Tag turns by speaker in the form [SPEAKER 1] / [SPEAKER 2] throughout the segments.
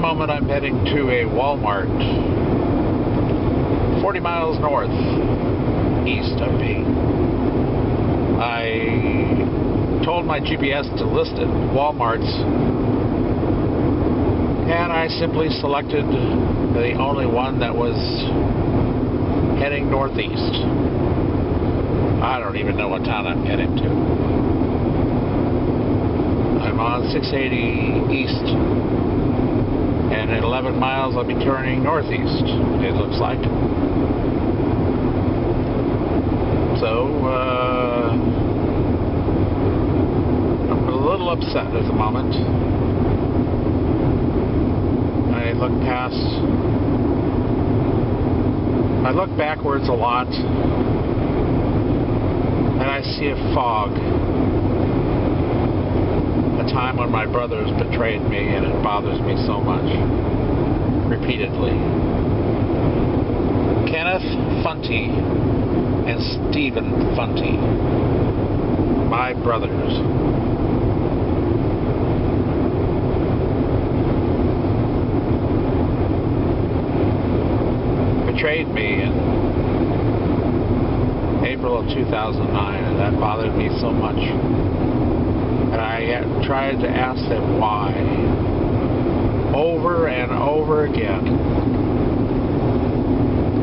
[SPEAKER 1] moment I'm heading to a Walmart 40 miles north east of me. I told my GPS to list it Walmarts, and I simply selected the only one that was heading northeast. I don't even know what town I'm heading to. I'm on 680 east, and in 11 miles I'll be turning northeast, it looks like. So, I'm a little upset at the moment. I look backwards a lot, and I see a fog. A time when my brothers betrayed me, and it bothers me so much. Repeatedly. Kenneth Funty and Stephen Funty. My brothers. Betrayed me in April of 2009, and that bothered me so much. And I tried to ask them why, over and over again.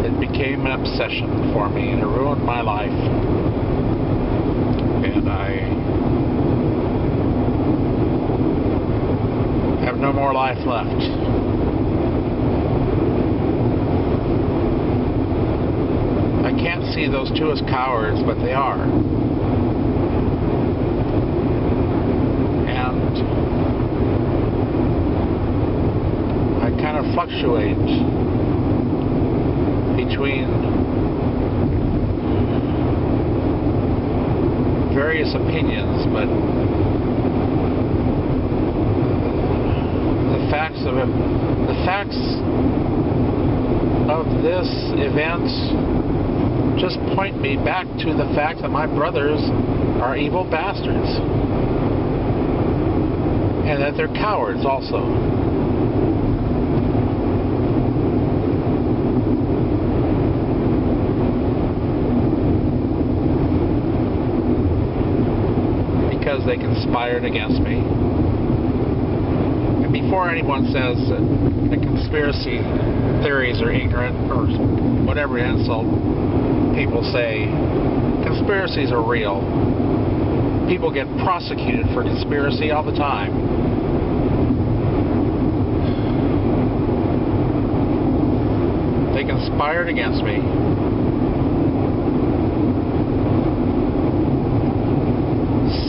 [SPEAKER 1] It became an obsession for me, and it ruined my life. And I have no more life left. I can't see those two as cowards, but they are. I kind of fluctuate between various opinions, but the facts of this event just point me back to the fact that my brothers are evil bastards. And that they're cowards also. Because they conspired against me. And before anyone says that the conspiracy theories are ignorant or whatever insult people say, conspiracies are real. People get prosecuted for conspiracy all the time. They conspired against me.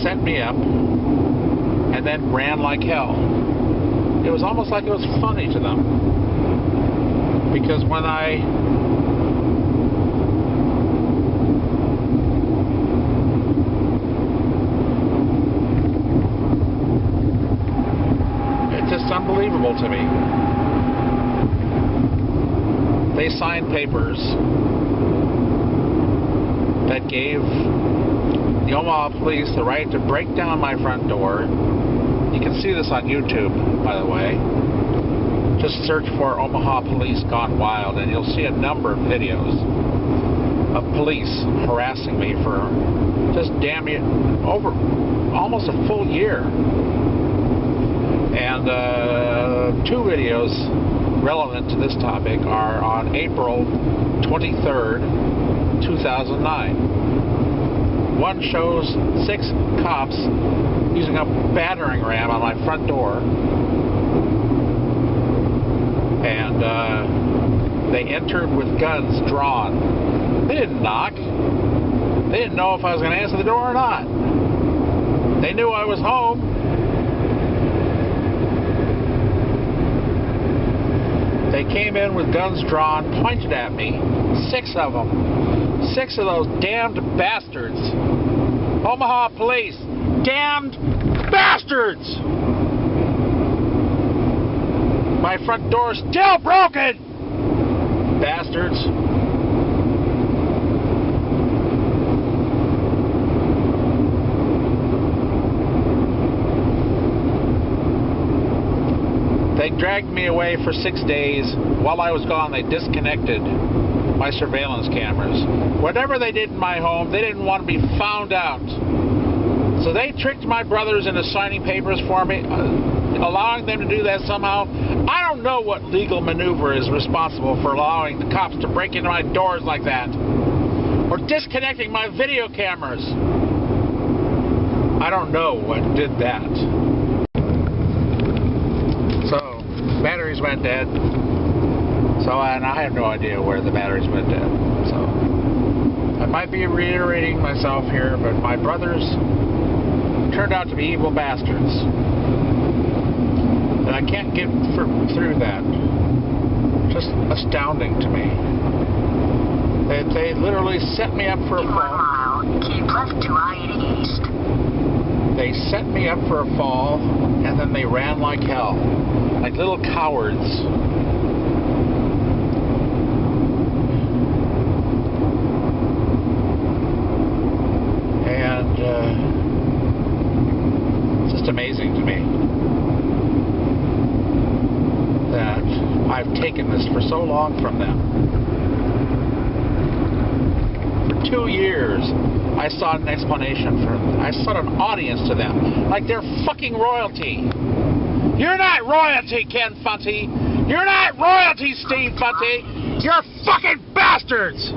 [SPEAKER 1] Set me up, and then ran like hell. It was almost like it was funny to them. Because when unbelievable to me. They signed papers that gave the Omaha police the right to break down my front door. You can see this on YouTube, by the way. Just search for Omaha Police Gone Wild, and you'll see a number of videos of police harassing me for just damn it over almost a full year. And two videos relevant to this topic are on April 23rd, 2009. One shows 6 cops using a battering ram on my front door. And they entered with guns drawn. They didn't knock. They didn't know if I was going to answer the door or not. They knew I was home. They came in with guns drawn, pointed at me. 6 of them. 6 of those damned bastards. Omaha police. Damned bastards! My front door's still broken! Bastards. They dragged me away for 6 days. While I was gone, they disconnected my surveillance cameras. Whatever they did in my home, they didn't want to be found out. So they tricked my brothers into signing papers for me, allowing them to do that somehow. I don't know what legal maneuver is responsible for allowing the cops to break into my doors like that. Or disconnecting my video cameras. I don't know what did that. So, batteries went dead. So, and I have no idea where the batteries went dead. So, I might be reiterating myself here, but my brothers turned out to be evil bastards. And I can't get through that. Just astounding to me. They literally set me up for a fall.
[SPEAKER 2] Keep left to I-80 East.
[SPEAKER 1] They set me up for a fall, and then they ran like hell. Like little cowards. And it's just amazing to me that I've taken this for so long from them. For 2 years, I sought an explanation from them. I sought an audience to them. Like they're fucking royalty. You're not royalty, Ken Funty. You're not royalty, Steve Funty. You're fucking bastards!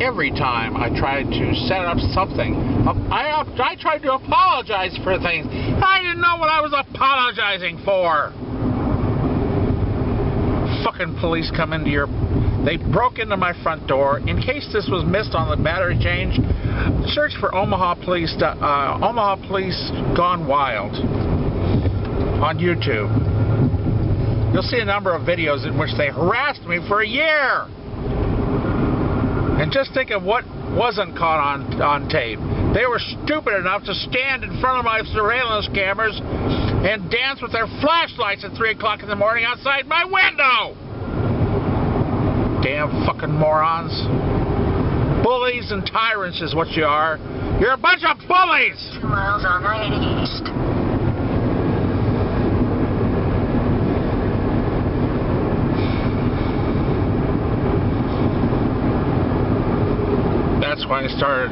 [SPEAKER 1] Every time I tried to set up something, I tried to apologize for things. I didn't know what I was apologizing for. Fucking police come into your... They broke into my front door. In case this was missed on the battery change, search for Omaha Police Gone Wild on YouTube. You'll see a number of videos in which they harassed me for a year. And just think of what wasn't caught on tape. They were stupid enough to stand in front of my surveillance cameras and dance with their flashlights at 3 o'clock in the morning outside my window! Damn fucking morons. Bullies and tyrants is what you are. You're a bunch of bullies!
[SPEAKER 2] 2 miles on I-80 East.
[SPEAKER 1] That's why I started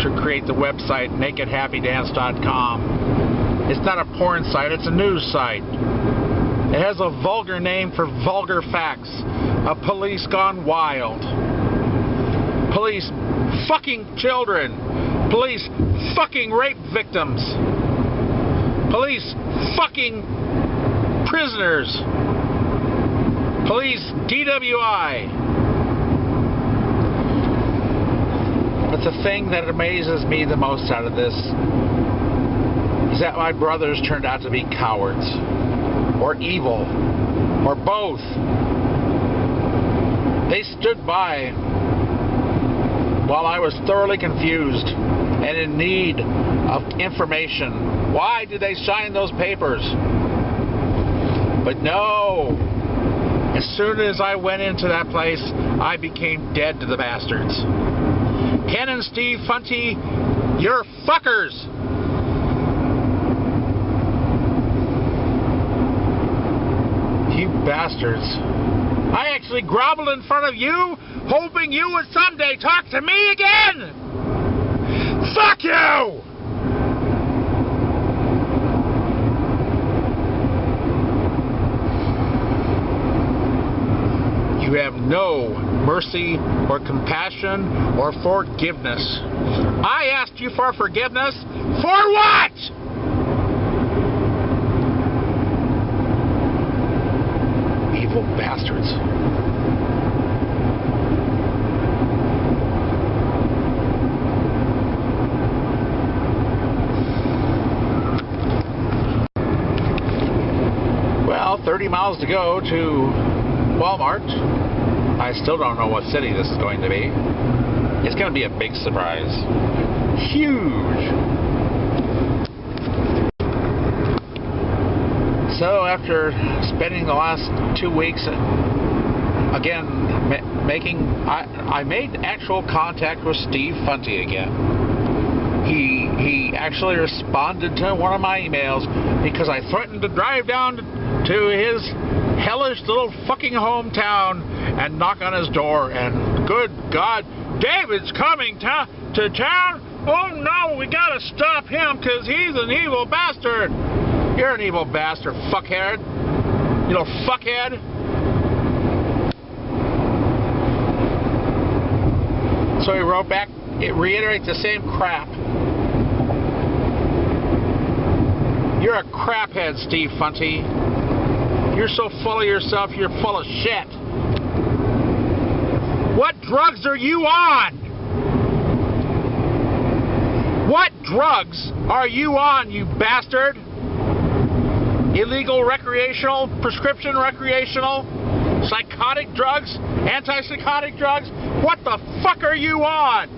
[SPEAKER 1] to create the website nakedhappydance.com. It's not a porn site, it's a news site. It has a vulgar name for vulgar facts. A police gone wild. Police fucking children. Police fucking rape victims. Police fucking prisoners. Police DWI. But the thing that amazes me the most out of this is that my brothers turned out to be cowards, or evil, or both. They stood by while I was thoroughly confused and in need of information. Why did they sign those papers? But no. As soon as I went into that place, I became dead to the bastards. Ken and Steve Funty, you're fuckers! You bastards. I actually groveled in front of you, hoping you would someday talk to me again! Fuck you! You have no mercy or compassion or forgiveness. I asked you for forgiveness. For what? Evil bastards. Well, 30 miles to go to Walmart. I still don't know what city this is going to be. It's going to be a big surprise. Huge. So after spending the last 2 weeks again I made actual contact with Steve Funty again. He actually responded to one of my emails because I threatened to drive down to his hellish little fucking hometown and knock on his door. And good God, David's coming to town? Oh no, we gotta stop him because he's an evil bastard. You're an evil bastard, fuckhead. You little fuckhead. So he wrote back, it reiterates the same crap. You're a craphead, Steve Funty. You're so full of yourself, you're full of shit. What drugs are you on? What drugs are you on, you bastard? Illegal recreational, prescription recreational, psychotic drugs, antipsychotic drugs? What the fuck are you on?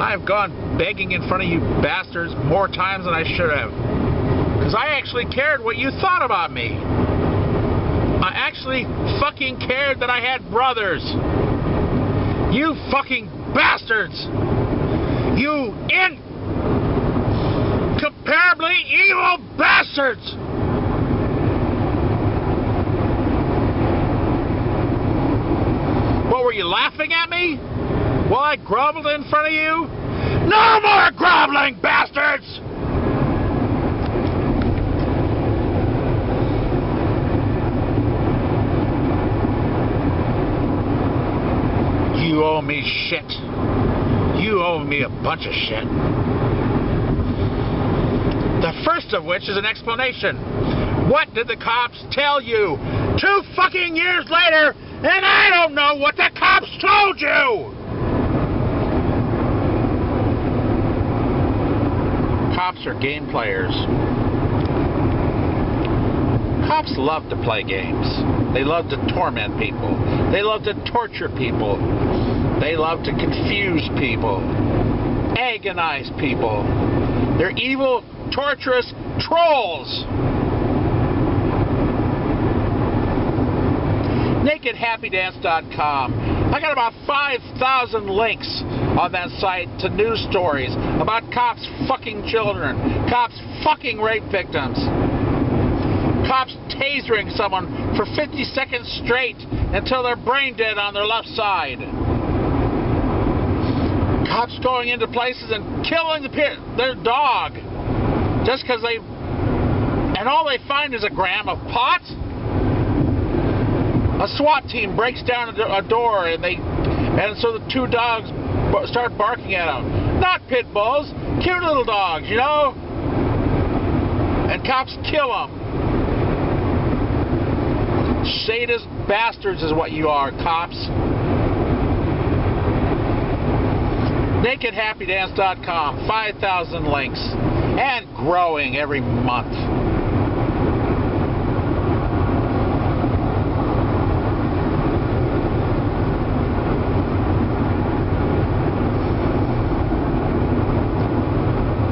[SPEAKER 1] I've gone begging in front of you bastards more times than I should have. Because I actually cared what you thought about me. I actually fucking cared that I had brothers. You fucking bastards. You incomparably evil bastards. What, were you laughing at me while I groveled in front of you? No more groveling, bastards! You owe me shit. You owe me a bunch of shit. The first of which is an explanation. What did the cops tell you 2 fucking years later, and I don't know what the cops told you? Cops are game players. Cops love to play games. They love to torment people. They love to torture people. They love to confuse people. Agonize people. They're evil, torturous trolls. NakedHappyDance.com. I got about 5,000 links on that site to news stories about cops fucking children, cops fucking rape victims, cops tasering someone for 50 seconds straight until they're brain dead on their left side, cops going into places and killing their dog just because and all they find is a gram of pot. A SWAT team breaks down a door and so the 2 dogs start barking at them. Not pit bulls, cute little dogs, you know? And cops kill them. Sadist bastards is what you are, cops. NakedHappyDance.com, 5,000 links, and growing every month.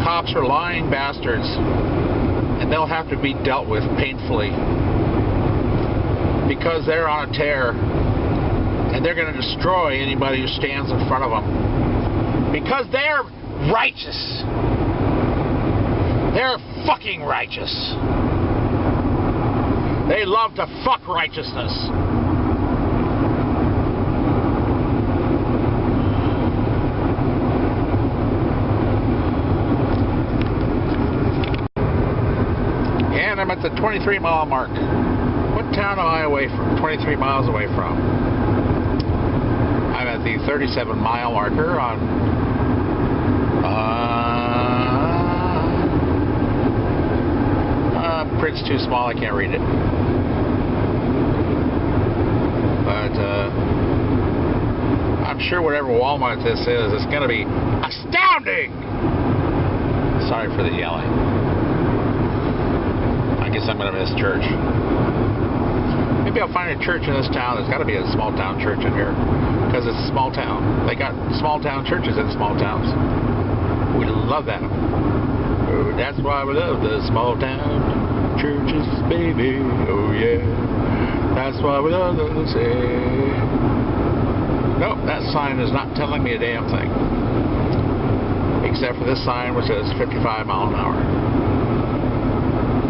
[SPEAKER 1] Cops are lying bastards, and they'll have to be dealt with painfully because they're on a tear, and they're going to destroy anybody who stands in front of them because they're righteous. They're fucking righteous. They love to fuck righteousness. I'm at the 23-mile mark. What town am I away from? 23 miles away from. I'm at the 37-mile marker on print's too small, I can't read it. But I'm sure whatever Walmart this is, it's going to be astounding. Sorry for the yelling. I guess I'm going to miss church. Maybe I'll find a church in this town. There's got to be a small town church in here because it's a small town. They got small town churches in small towns. We love that. Oh, that's why we love the small town churches, baby. Oh yeah, that's why we love those. Nope, that's not. sign is not telling me a damn thing. Except for this sign which says 55 mile an hour.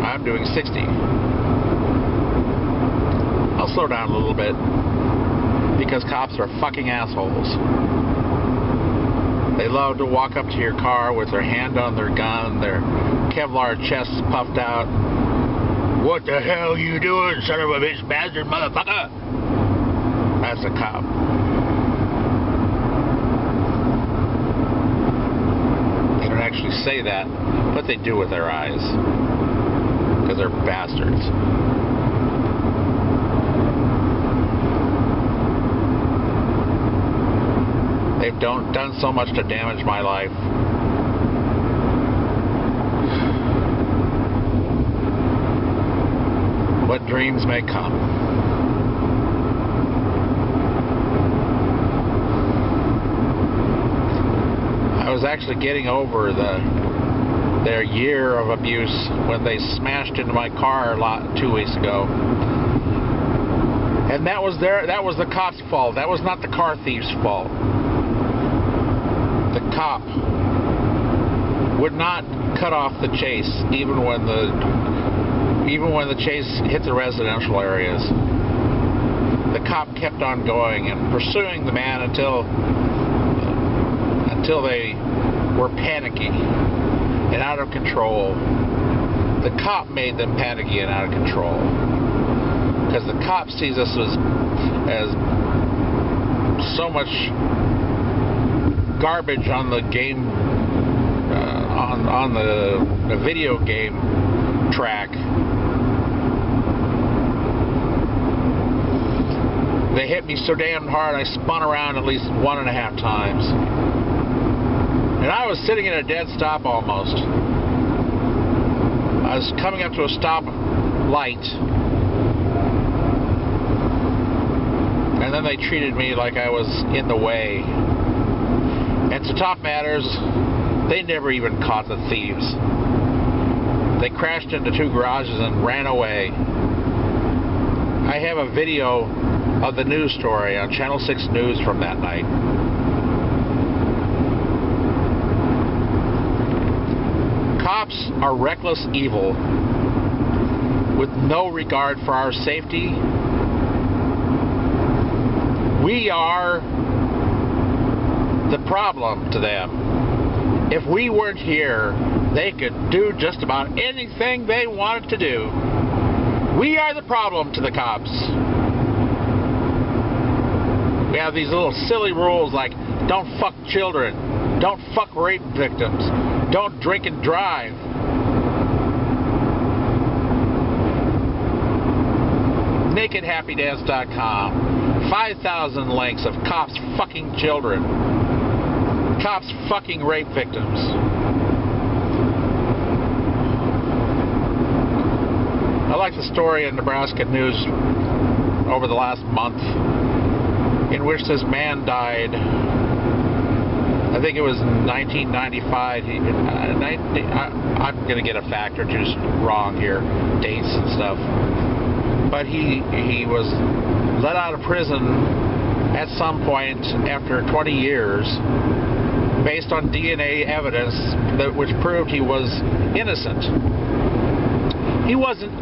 [SPEAKER 1] I'm doing 60. I'll slow down a little bit because cops are fucking assholes. They love to walk up to your car with their hand on their gun, their Kevlar chests puffed out. What the hell you doing, son of a bitch bastard motherfucker? That's a cop. They don't actually say that, but they do with their eyes. Because they're bastards. They've done so much to damage my life. What dreams may come. I was actually getting over their year of abuse when they smashed into my car 2 weeks ago. And that was the cop's fault. That was not the car thief's fault. The cop would not cut off the chase even when the chase hit the residential areas. The cop kept on going and pursuing the man until they were panicky and out of control. The cop made them panicky and out of control because the cop sees us as so much garbage on the game, on the video game track. They hit me so damn hard I spun around at least 1.5 times. And I was sitting at a dead stop almost. I was coming up to a stop light. And then they treated me like I was in the way. And to top matters, they never even caught the thieves. They crashed into 2 garages and ran away. I have a video of the news story on Channel 6 News from that night. Cops are reckless evil with no regard for our safety. We are the problem to them. If we weren't here, they could do just about anything they wanted to do. We are the problem to the cops. We have these little silly rules like don't fuck children, don't fuck rape victims, don't drink and drive. NakedHappyDance.com. 5,000 links of cops fucking children. Cops fucking rape victims. I like the story in Nebraska News over the last month in which this man died. I think it was 1995. I'm going to get a fact or two wrong here, dates and stuff. But he was let out of prison at some point after 20 years based on DNA evidence which proved he was innocent. He wasn't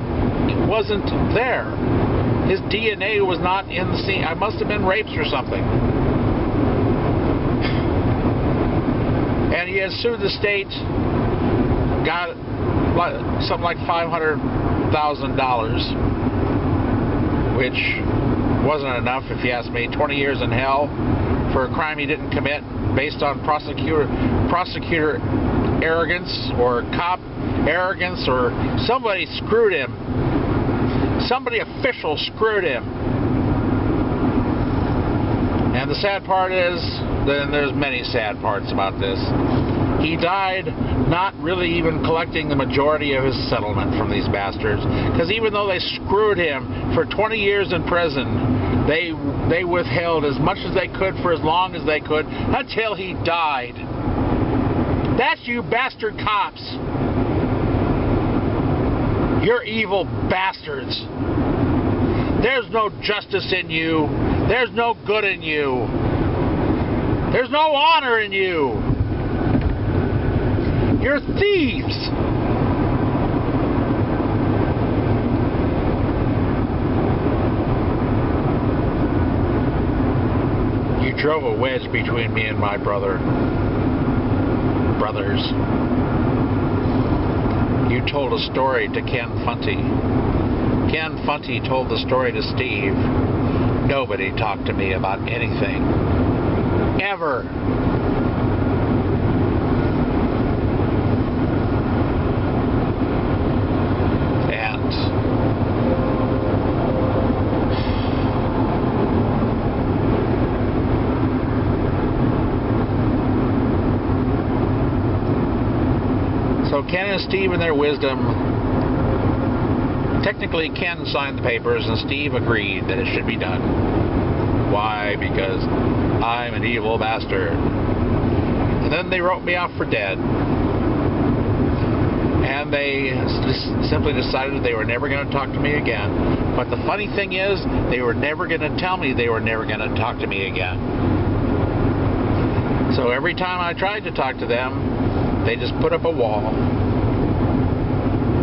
[SPEAKER 1] there. His DNA was not in the scene. I must have been raped or something. And he had sued the state, got something like $500,000, which wasn't enough, if you ask me. 20 years in hell for a crime he didn't commit based on prosecutor arrogance or cop arrogance, or somebody screwed him. Somebody official screwed him. And the sad part is, then there's many sad parts about this. He died not really even collecting the majority of his settlement from these bastards. Because even though they screwed him for 20 years in prison, they withheld as much as they could for as long as they could until he died. That's you bastard cops. You're evil bastards. There's no justice in you. There's no good in you. There's no honor in you. You're thieves. You drove a wedge between me and my brothers. You told a story to Ken Funty. Ken Funty told the story to Steve. Nobody talked to me about anything. Ever. And so Ken and Steve, in their wisdom, technically Ken signed the papers and Steve agreed that it should be done. Why? Because I'm an evil bastard. And then they wrote me off for dead. And they simply decided they were never going to talk to me again. But the funny thing is, they were never going to tell me they were never going to talk to me again. So every time I tried to talk to them, they just put up a wall.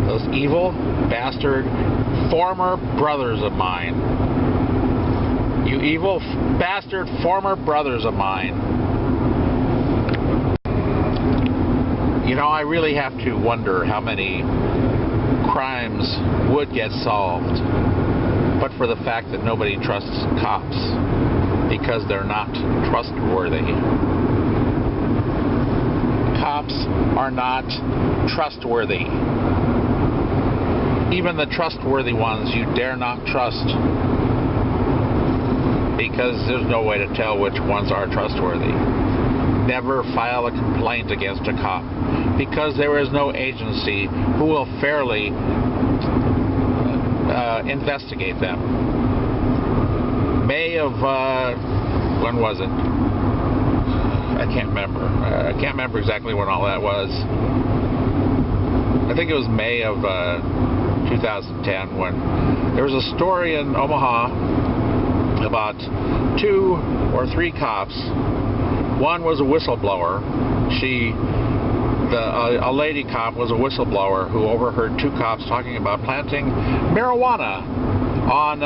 [SPEAKER 1] Those evil bastard former brothers of mine. You evil bastard former brothers of mine. You know, I really have to wonder how many crimes would get solved, but for the fact that nobody trusts cops because they're not trustworthy. Cops are not trustworthy. Even the trustworthy ones you dare not trust, because there's no way to tell which ones are trustworthy. Never file a complaint against a cop, because there is no agency who will fairly investigate them. May of when was it? I can't remember. I can't remember exactly when all that was. I think it was May of 2010, when there was a story in Omaha about 2 or 3 cops. One was a whistleblower. A lady cop was a whistleblower who overheard 2 cops talking about planting marijuana on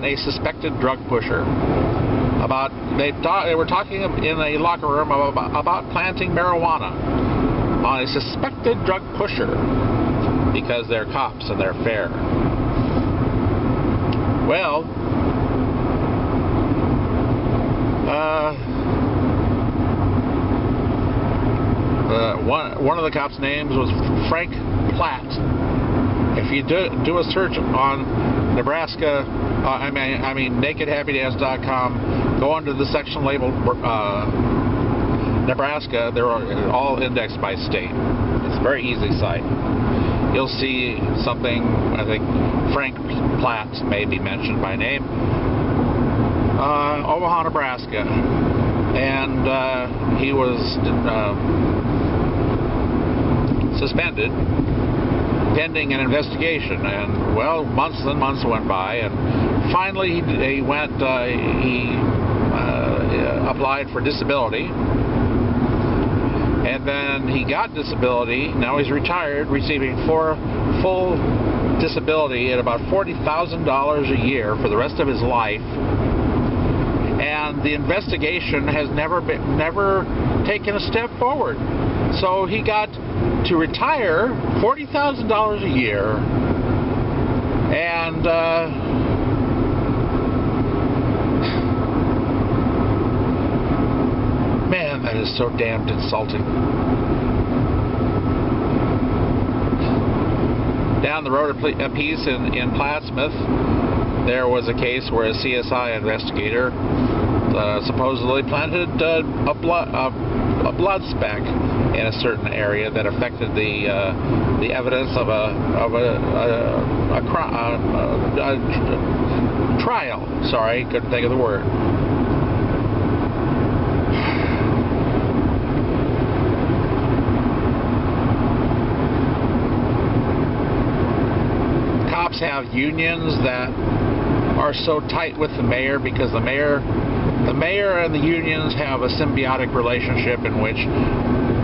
[SPEAKER 1] a suspected drug pusher. They were talking in a locker room about planting marijuana on a suspected drug pusher, because they're cops and they're fair. Well, one of the cops' names was Frank Platt. If you do a search on Nebraska, NakedHappyDance.com, go under the section labeled Nebraska. They're all indexed by state. It's a very easy site. You'll see something, I think Frank Platt may be mentioned by name, Omaha, Nebraska, and he was suspended pending an investigation, and well, months and months went by, and finally he applied for disability. And then he got disability. Now he's retired, receiving full disability at about $40,000 a year for the rest of his life. And the investigation has never taken a step forward. So he got to retire $40,000 a year, and man, that is so damned insulting. Down the road a piece in Plattsmouth, there was a case where a CSI investigator supposedly planted a blood speck in a certain area that affected the evidence of a trial. Sorry, couldn't think of the word. Cops have unions that are so tight with the mayor because the mayor The mayor and the unions have a symbiotic relationship in which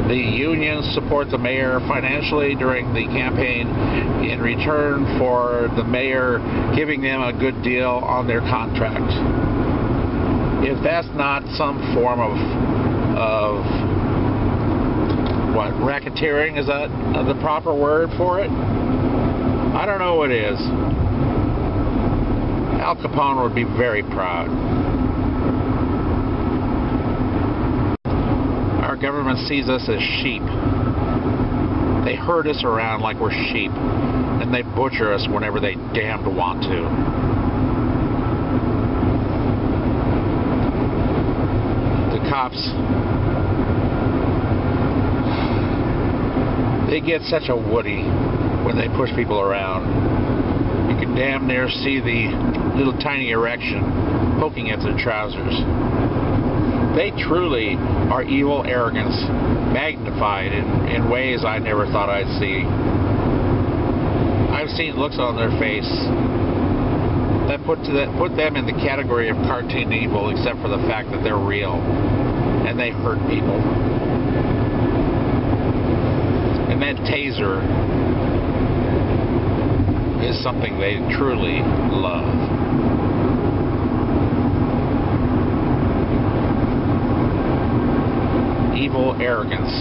[SPEAKER 1] the unions support the mayor financially during the campaign in return for the mayor giving them a good deal on their contract. If that's not some form of what, racketeering, is that the proper word for it? I don't know what is. Al Capone would be very proud. Our government sees us as sheep. They herd us around like we're sheep, and they butcher us whenever they damned want to. The cops, they get such a woody when they push people around. You can damn near see the little tiny erection poking at their trousers. They truly are evil arrogance magnified in ways I never thought I'd see. I've seen looks on their face that put them in the category of cartoon evil, except for the fact that they're real and they hurt people. And that taser is something they truly love. Evil arrogance.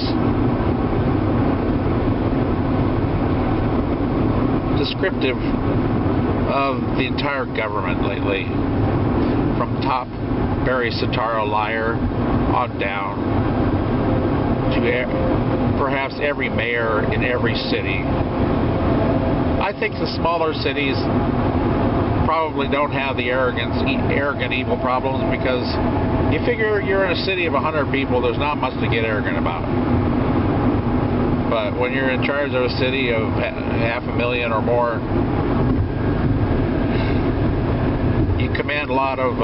[SPEAKER 1] Descriptive of the entire government lately. From top Barry Soetoro liar on down to perhaps every mayor in every city. I think the smaller cities probably don't have the arrogant evil problems, because you figure you're in a city of 100 people, there's not much to get arrogant about. But when you're in charge of a city of 500,000 or more, you command a lot of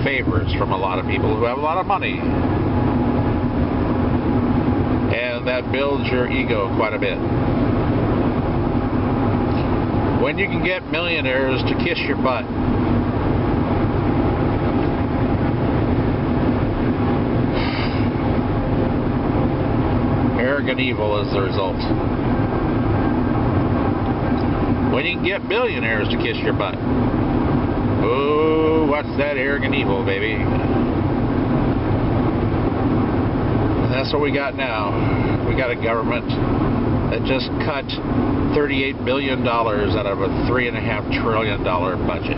[SPEAKER 1] favors from a lot of people who have a lot of money. And that builds your ego quite a bit. When you can get millionaires to kiss your butt, arrogant evil is the result. When you can get billionaires to kiss your butt, oh, what's that arrogant evil, baby? And that's what we got now. We got a government that just cut $38 billion out of a $3.5 trillion budget.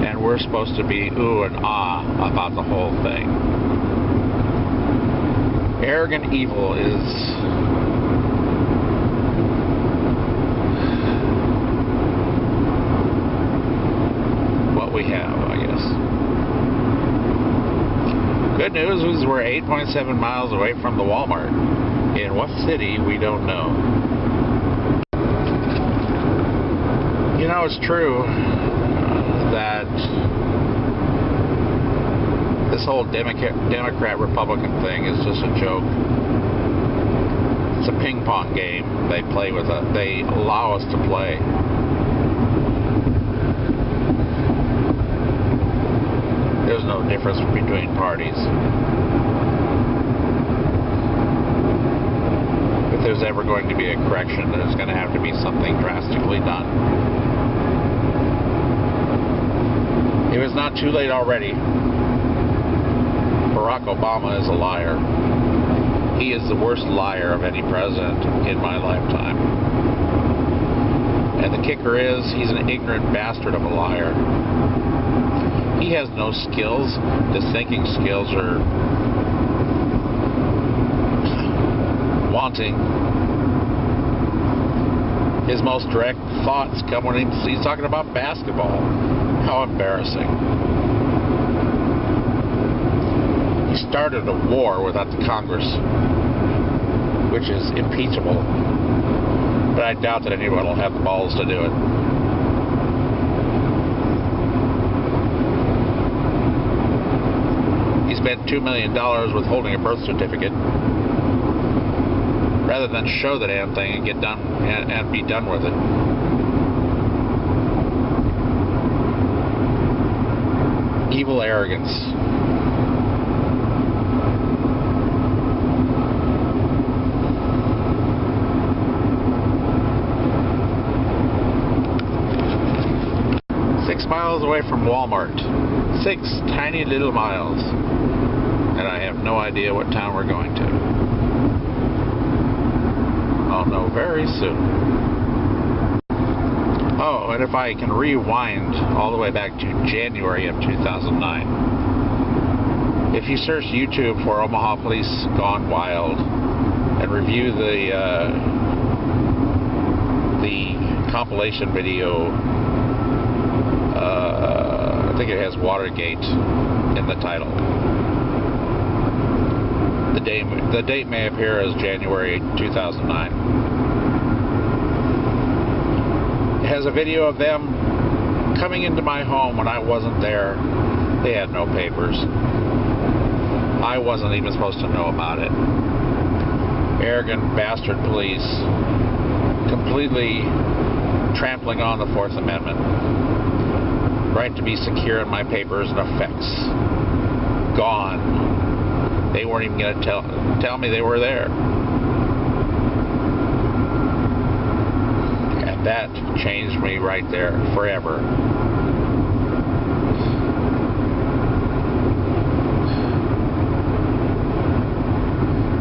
[SPEAKER 1] And we're supposed to be ooh and ah about the whole thing. Arrogant evil is what we have, I guess. Good news is we're 8.7 miles away from the Walmart. In what city, we don't know. You know, it's true that this whole Democrat-Republican thing is just a joke. It's a ping pong game they play with us. They allow us to play. There's no difference between parties. If there's ever going to be a correction, there's going to have to be something drastically done. If it's not too late already, Barack Obama is a liar. He is the worst liar of any president in my lifetime. And the kicker is, he's an ignorant bastard of a liar. He has no skills. His thinking skills are wanting. His most direct thoughts come when he's talking about basketball. How embarrassing. He started a war without the Congress, which is impeachable. But I doubt that anyone will have the balls to do it. He spent $2 million withholding a birth certificate rather than show the damn thing and get done and be done with it. He Evil arrogance. Miles away from Walmart. 6 tiny little miles. And I have no idea what town we're going to. I'll know very soon. Oh, and if I can rewind all the way back to January of 2009. If you search YouTube for Omaha Police Gone Wild and review the compilation video, I think it has Watergate in the title. The date may appear as January 2009. It has a video of them coming into my home when I wasn't there. They had no papers. I wasn't even supposed to know about it. Arrogant bastard police completely trampling on the Fourth Amendment. Right to be secure in my papers and effects. Gone. They weren't even going to tell me they were there. And that changed me right there forever.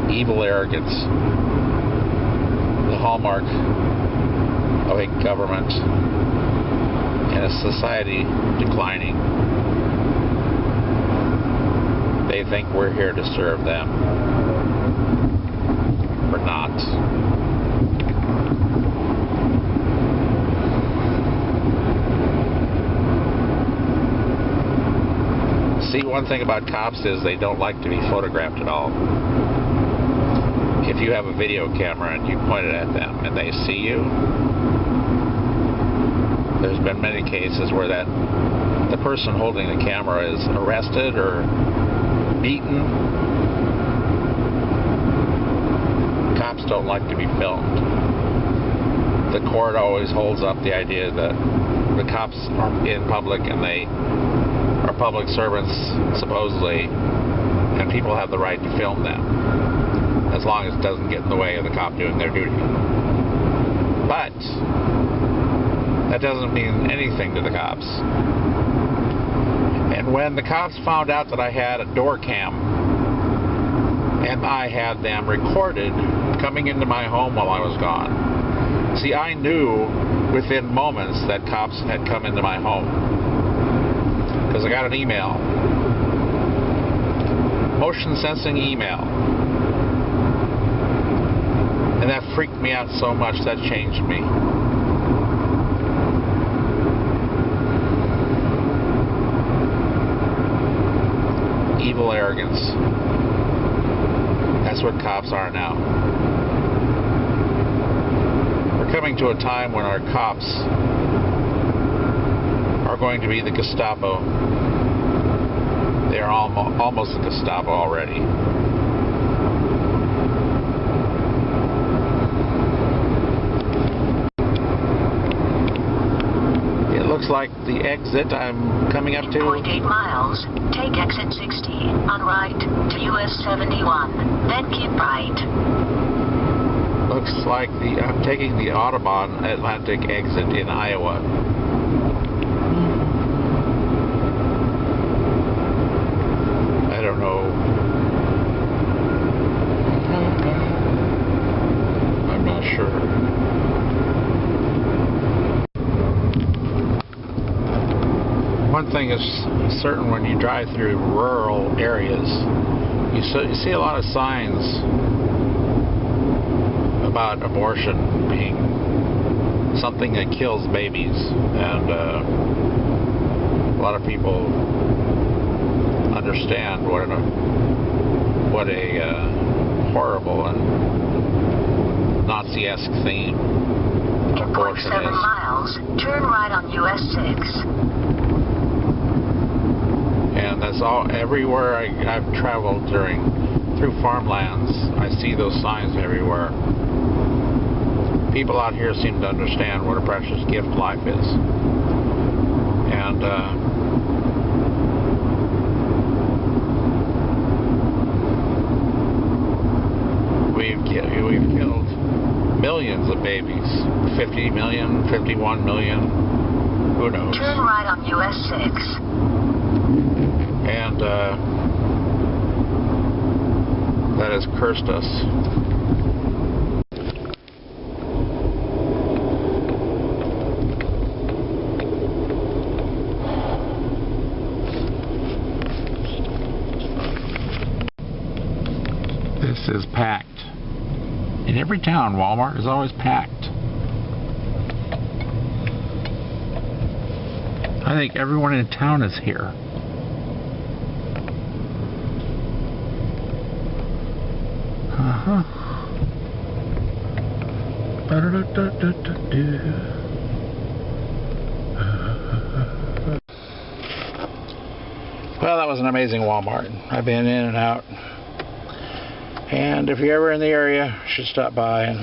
[SPEAKER 1] Evil arrogance. The hallmark of a government and a society declining. They think we're here to serve them. We're not. See, one thing about cops is they don't like to be photographed at all. If you have a video camera and you point it at them and they see you, there's been many cases where the person holding the camera is arrested or beaten. Cops don't like to be filmed. The court always holds up the idea that the cops are in public and they are public servants, supposedly, and people have the right to film them, as long as it doesn't get in the way of the cop doing their duty. But that doesn't mean anything to the cops. And when the cops found out that I had a door cam and I had them recorded coming into my home while I was gone, see, I knew within moments that cops had come into my home because I got an email, motion sensing email, and that freaked me out so much that changed me. Evil arrogance. That's what cops are now. We're coming to a time when our cops are going to be the Gestapo. They are almost the Gestapo already. It looks like the exit I'm coming up to.
[SPEAKER 2] 0.8 miles. Take exit 60 on right to US 71. Then keep right.
[SPEAKER 1] Looks like I'm taking the Audubon Atlantic exit in Iowa. I don't know. I'm not sure. One thing is certain: when you drive through rural areas, you see a lot of signs about abortion being something that kills babies, and a lot of people understand what a horrible and Nazi-esque theme abortion
[SPEAKER 2] 2.7
[SPEAKER 1] is.
[SPEAKER 2] miles. Turn right on US 6.
[SPEAKER 1] And that's all. Everywhere I've traveled through farmlands, I see those signs everywhere. People out here seem to understand what a precious gift life is. And babies. 50 million, 51 million, who knows?
[SPEAKER 2] Turn right on US 6.
[SPEAKER 1] And that has cursed us. This is packed. In every town, Walmart is always packed. I think everyone in town is here. Well, that was an amazing Walmart. I've been in and out. And if you're ever in the area, you should stop by and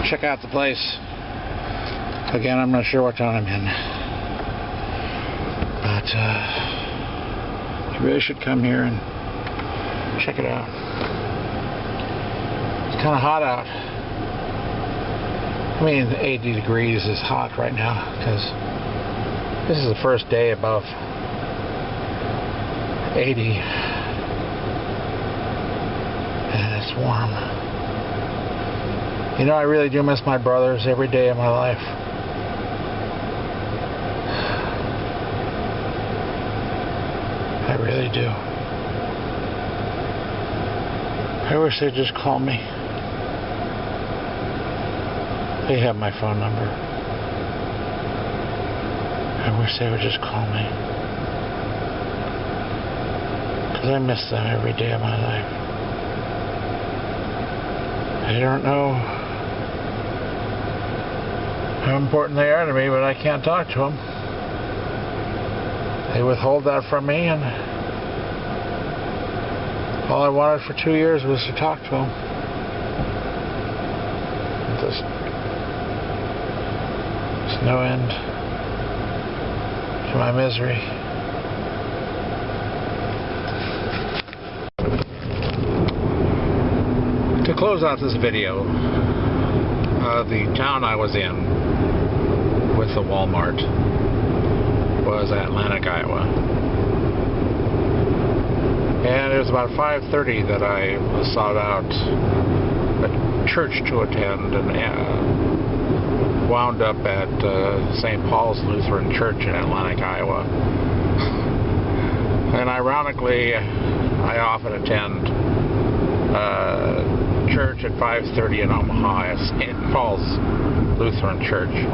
[SPEAKER 1] check out the place. Again, I'm not sure what town I'm in. But you really should come here and check it out. It's kind of hot out. I mean, 80 degrees is hot right now because this is the first day above 80. And it's warm. You know, I really do miss my brothers every day of my life. I really do. I wish they'd just call me. They have my phone number. I wish they would just call me. Because I miss them every day of my life. I don't know how important they are to me, but I can't talk to them. They withhold that from me, and all I wanted for 2 years was to talk to them. There's no end to my misery. To close out this video, the town I was in with the Walmart was Atlantic, Iowa. And it was about 5:30 that I sought out a church to attend and wound up at St. Paul's Lutheran Church in Atlantic, Iowa. And ironically, I often attend church at 5:30 in Omaha at St. Paul's Lutheran Church.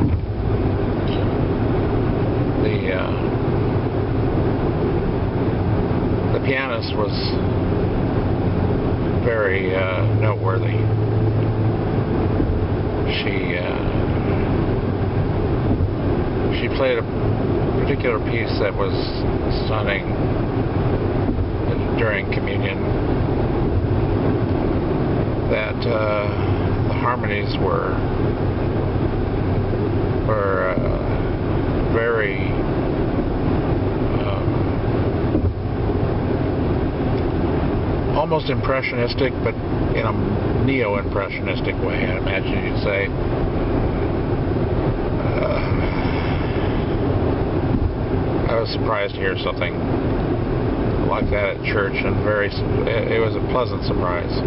[SPEAKER 1] The pianist was very noteworthy. She played a particular piece that was stunning during communion. That the harmonies were very almost impressionistic, but in a neo-impressionistic way, I imagine you'd say. I was surprised to hear something like that at church, and it was a pleasant surprise.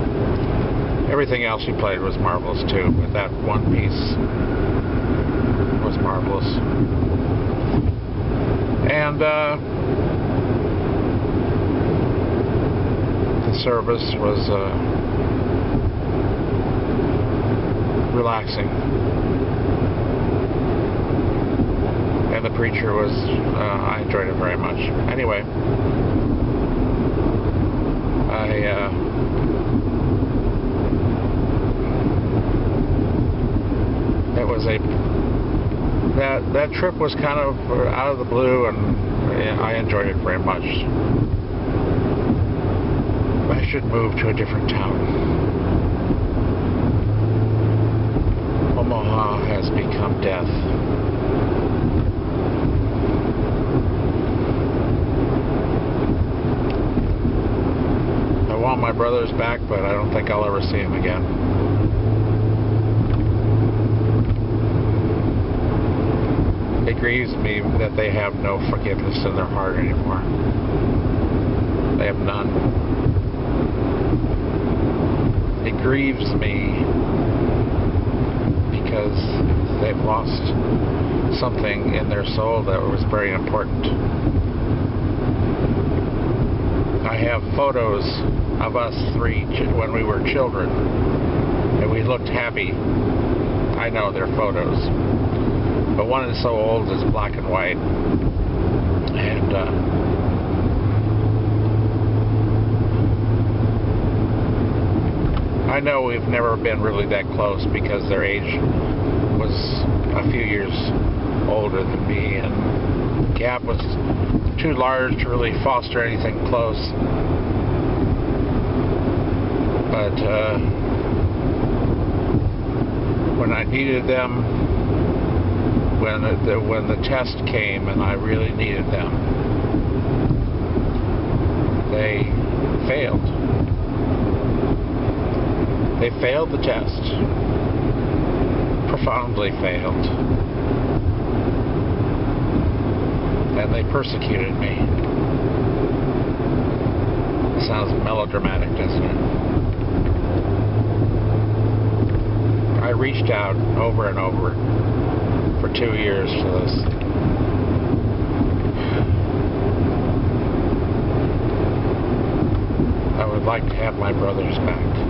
[SPEAKER 1] Everything else he played was marvelous too, but that one piece was marvelous. And the service was relaxing, and the preacher was I enjoyed it very much. Anyway, it was that trip was kind of out of the blue, and I enjoyed it very much. I should move to a different town. Omaha has become death. I want my brothers back, but I don't think I'll ever see them again. grieves me that they have no forgiveness in their heart anymore. They have none. It grieves me because they've lost something in their soul that was very important. I have photos of us three when we were children, and we looked happy. I know they're photos, but one is so old it's black and white, and I know we've never been really that close because their age was a few years older than me, and the gap was too large to really foster anything close. But when I needed them, when the test came and I really needed them, they failed. They failed the test. Profoundly failed. And they persecuted me. It sounds melodramatic, doesn't it? I reached out over and over for 2 years for this. I would like to have my brothers back.